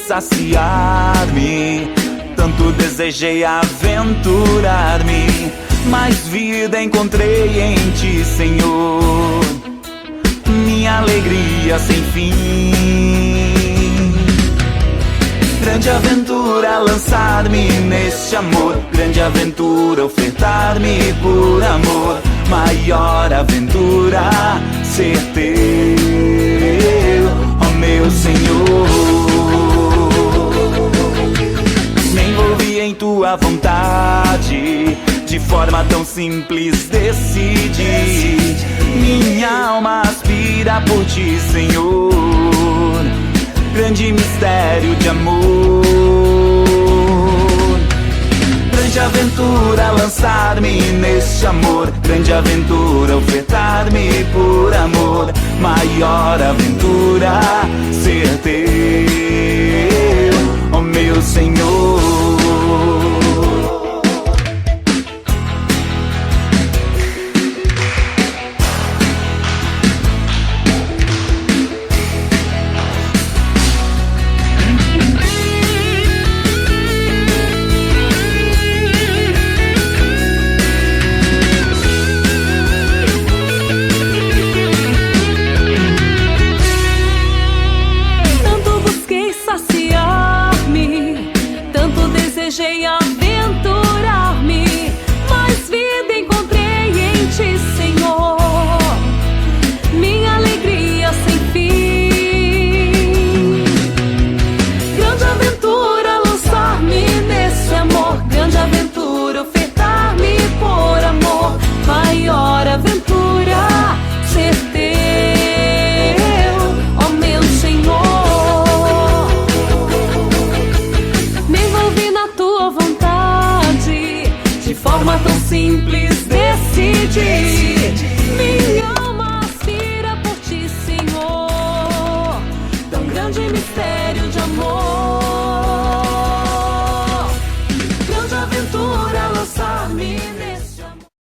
saciar-me. Tanto desejei aventurar-me, mas vida encontrei em ti, Senhor, minha alegria sem fim. Grande aventura lançar-me neste amor, grande aventura ofertar-me por amor, maior aventura ser teu, ó meu Senhor. Me envolvi em tua vontade, de forma tão simples decidi. Minha alma aspira por ti, Senhor, grande mistério de amor. Grande aventura lançar-me neste amor, grande aventura ofertar-me